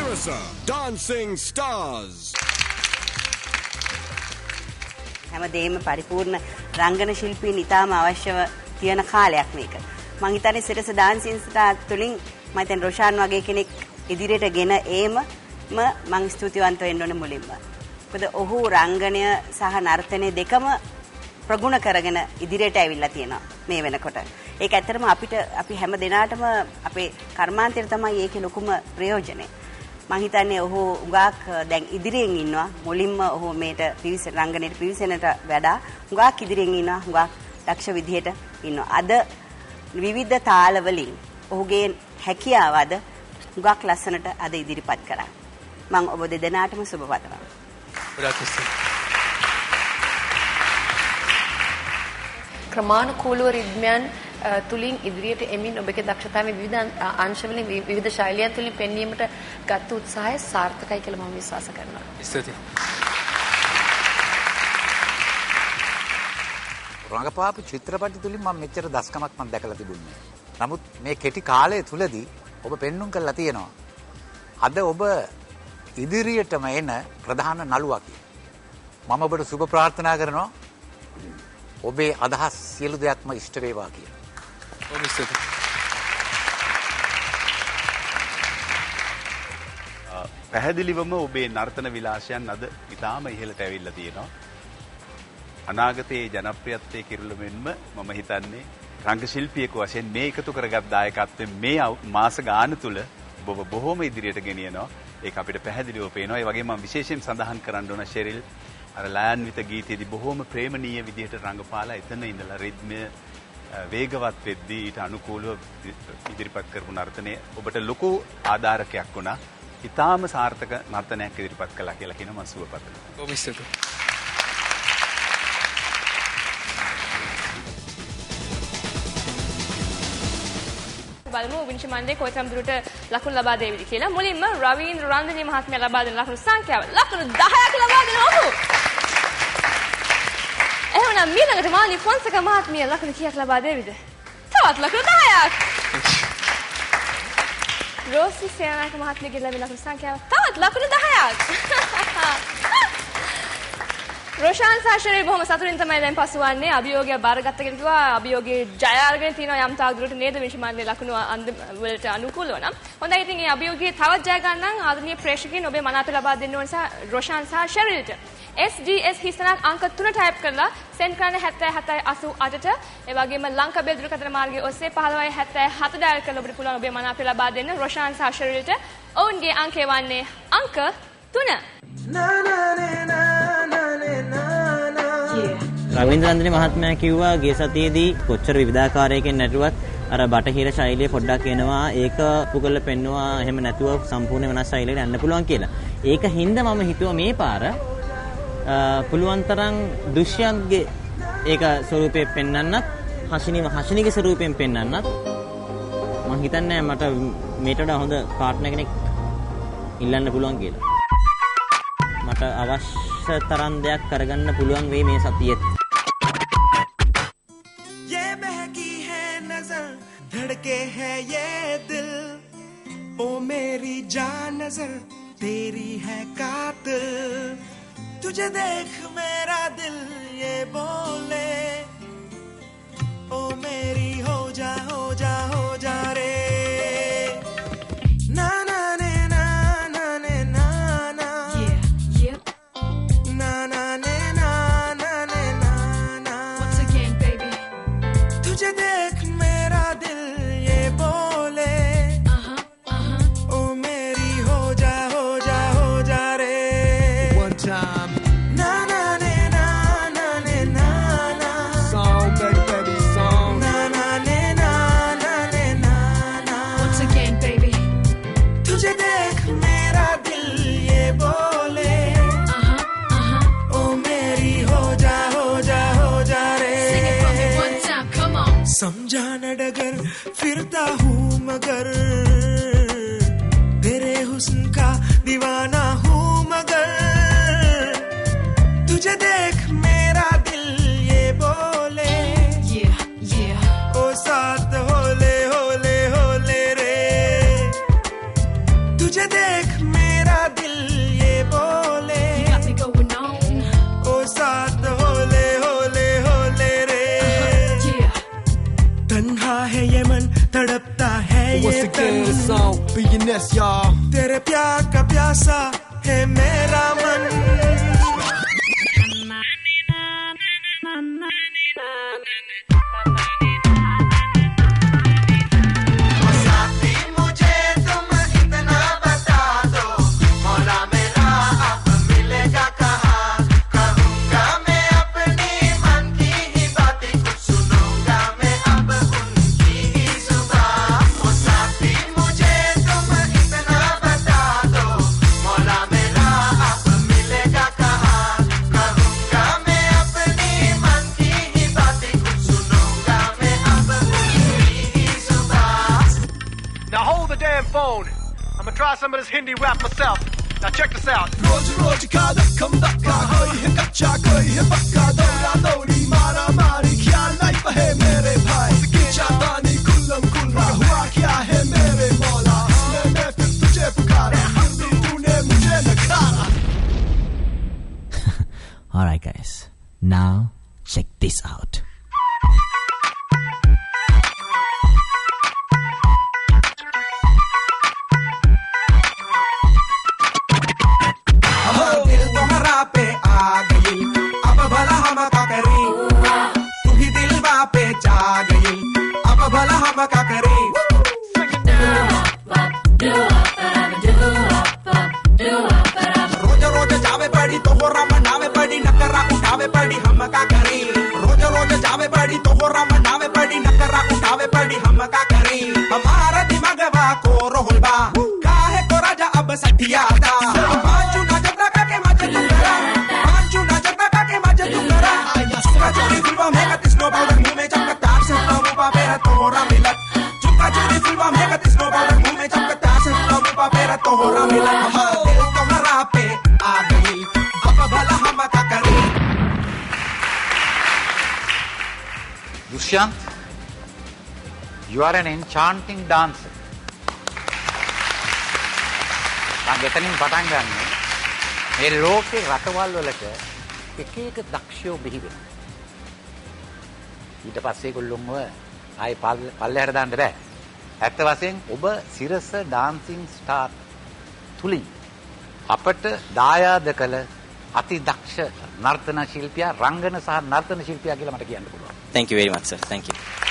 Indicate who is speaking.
Speaker 1: Sirasa Dancing Stars.
Speaker 2: හැමදේම පරිපූර්ණ රංගන ශිල්පීන් ඉතාම අවශ්‍යව තියෙන කාලයක් මේක. මං හිතන්නේ සිරස ඩාන්සින් ස්ටාර් තුලින් මම හිතන්නේ රොෂාන් වගේ කෙනෙක් ඉදිරියට ගෙන ඒම මං ස්තුතිවන්ත වෙන්න ඕනේ මුලින්ම. මොකද ඔහු රංගනය සහ නර්තනය දෙකම ප්‍රගුණ කරගෙන ඉදිරියට ඇවිල්ලා තියෙනවා මේ වෙනකොට. ඒක ඇත්තටම අපි හැම දිනාටම අපේ කර්මාන්තය තමයි ඒකේ ලොකුම ප්‍රයෝජනය. මම හිතන්නේ ඔහු උගාක් දැන් ඉදිරියෙන් ඉන්නවා. මුලින්ම ඔහු මේට රංගනයට පිවිසෙනට වඩා උගාක් ඉදිරියෙන් ඉන්නවා. උගාක් දක්ෂ විදිහට ඉන්නවා. අද විවිධ තාල වලින් ඔහුගේ හැකියාව අද උගාක් ලස්සනට අද ඉදිරිපත් කරා. මම ඔබ දෙදෙනාටම සුබ පතනවා.
Speaker 3: ක්‍රමානුකූලව රිද්මයන් තුලින් ඉදිරියට එමින් ඔබගේ දක්ෂතාවයේ විවිධ අංශවලින් විවිධ ශෛලියන් තුලින් පෙන්වීමට ගත් උත්සාහය සාර්ථකයි කියලා මම විශ්වාස කරනවා.
Speaker 4: ස්තුතියි.
Speaker 5: රංගපාපු චිත්‍රපටි තුලින් මම මෙච්චර දස්කමක් මම දැකලා තිබුණේ. නමුත් මේ කෙටි කාලය තුලදී ඔබ පෙන්눔 කරලා තියෙනවා. අද ඔබ ඉදිරියටම එන ප්‍රධාන නළුවා කියලා. මම ඔබට සුබ ප්‍රාර්ථනා කරනවා. ඔබේ අදහස් සියලු දෙයක්ම ඉෂ්ට වේවා කියලා.
Speaker 6: පැහැදිලිවම ඔබේ නර්තන විලාසයන් අද ඉතාම ඉහළට ඇවිල්ලා තියෙනවා. අනාගතයේ ජනප්‍රියත්වයේ කිරුළමෙන්ම මම හිතන්නේ රංග ශිල්පියෙකු වශයෙන් මේ එකතු කරගත් දායකත්වයෙන් මේ මාස ගාන තුල ඔබ බොහොම ඉදිරියට ගෙනියනවා. ඒක අපිට පැහැදිලිව පේනවා. ඒ වගේම මම විශේෂයෙන් සඳහන් කරන්න ඕන ශෙරිල් අර ලයන්විත ගීතයේදී බොහොම ප්‍රේමණීය විදිහට රංගපාලා එතන ඉඳලා රිද්මය වේගවත් වෙද්දී ඊට අනුකූලව ඉදිරිපත් කරපු නර්තනය ඔබට ලොකු ආධාරකයක් වුණා. ඊටාම සාර්ථක නර්තනයක් ඉදිරිපත් කළා කියලා කියන මම සුවපතනවා.
Speaker 7: බලමු විනිශ්චය මණ්ඩලයේ කොයිතරම් දුරට ලකුණු ලබා දෙවිද කියලා. මුලින්ම රවීන්ද්‍ර රන්දනී මහත්මයා ලබා දෙන ලකුණු සංඛ්‍යාව ලකුණු 10ක් ලබා දෙන ඔහු. එහෙනම් ඊළඟට මානි ෆොන්සේක මහත්මිය ලකුණු කීයක් ලබා දෙවිද? තවත් ලකුණු 10ක්. රෝසි සේනානායක මහත්මියගේ ලැබෙන ලකුණු සංඛ්‍යාව තවත් ලකුණු 10ක්. රොෂාන් සාෂරේ බොහොම සතුටින් තමයි දැන් පසුවන්නේ. අභියෝගය බාරගත්ත කෙනෙක් කිව්වා අභියෝගයේ ජය අරගෙන තිනවා යම් තාක් දුරට නේද විනිශ්චය මණ්ඩලයේ ලකුණු වලට අනුකූලව නම්. හොඳයි ඉතින් මේ අභියෝගයේ තවත් ජය ගන්න ආදරණීය ප්‍රේක්ෂකයන් ඔබේ මනාපය ලබා දෙන්න ඕන නිසා රොෂාන් සාෂරේට SDS හිස්තනක් අංක 3 ටයිප් කරලා සෙන්ඩ් කරන්න 7788ට ඒ වගේම ලංකාවේ දුරකථන මාර්ගයේ ඔස්සේ 1577 ඩයල් කරලා ඔබට පුළුවන් ඔබේ මනාපය ලබා දෙන්න රොෂාන් සාෂරේට. ඔවුන්ගේ අංකය වන්නේ අංක 3.
Speaker 8: රවීන්ද්‍ර රන්දනී මහත්මයා කිව්වා ගේ සතියේදී කොච්චර විවිධාකාරයකින් නැටුවත් අර බටහිර ශෛලිය පොඩ්ඩක් එනවා ඒක පුකල පෙන්නවා එහෙම නැතුව සම්පූර්ණ වෙනස් ශෛලියකට යන්න පුළුවන් කියලා. ඒක හින්දා මම හිතුවා මේ පාර පුළුවන් තරම් දුෂ්යන්ත්ගේ ඒක ස්වරූපේ පෙන්වන්නත් හෂිනීගේ ස්වරූපයෙන් පෙන්වන්නත් මම හිතන්නේ මට මේට වඩා හොඳ පාර්ට්නර් කෙනෙක් ඉල්ලන්න පුළුවන් කියලා. මට අවශ්‍ය තරම් දෙයක් කරගන්න පුළුවන් වෙයි මේ සතියේත්.
Speaker 9: धड़के है ये दिल ओ मेरी जान नजर तेरी है कातिल तुझे देख मेरा दिल ये बोले ओ मेरी हो जा रे ना ना ने ना ना ने ना ना ना ना ने ना ना ने ना ना once again baby तुझे देख मेरा दिल
Speaker 1: Na na
Speaker 9: तन तेरे प्यार का प्यासा है मेरा मन
Speaker 4: phone. I'm gonna try some of this Hindi rap myself. Now check this out.
Speaker 9: रोज रोज का धक्कम धक्का कोई है कच्चा कोई है पक्का दौड़ा दौड़ी मारा मारी ख्याल नहीं पहे मेरे भाई चांदानी कुल्लम कुल्ला हुआ क्या है मेरे मौला मैं फिर तुझे पुकारा हिंदी तूने मुझे नकारा
Speaker 10: Alright guys, now check this out.
Speaker 9: रोज रोज जावे पड़ी तो हो रमनावे पड़ी नकरा उठावे पड़ी हम का करें रोज रोज जावे पड़ी तो हो रमनावे पड़ी नकरा उठावे पड़ी हम का करें हमारा दिमाग वा को रोलबा काहे को राजा अब सठिया था पांचू ना जब का के मजे तू करा पांचू ना जब का के मजे तू करा चुका चोरी फिल्म में का तिस्नो पाउडर मुंह में चमकता से तमु पा पेरा तोरा मिलत चुका चोरी फिल्म में का तिस्नो पाउडर मुंह में चमकता से तमु पा पेरा तोरा मिलत
Speaker 5: Dushyant, you are an enchanting dancer. මම එතනින් පටන් ගන්න. මේ ලෝකේ රටවල් වලට එක එක දක්ෂයෝ බිහි වෙනවා. ඊට පස්සේ ඒගොල්ලොන්ව ආයේ පල්ලෙහාට දාන්න බෑ. ඇත්ත වශයෙන් ඔබ සිරස ඩාන්සින් ස්ටාර් තුලින් අපට දායාද කළ අති දක්ෂ නර්තන ශිල්පියා රංගන සහ නර්තන ශිල්පියා කියලා මට කියන්න පුළුවන්.
Speaker 8: Thank you very much sir. Thank you.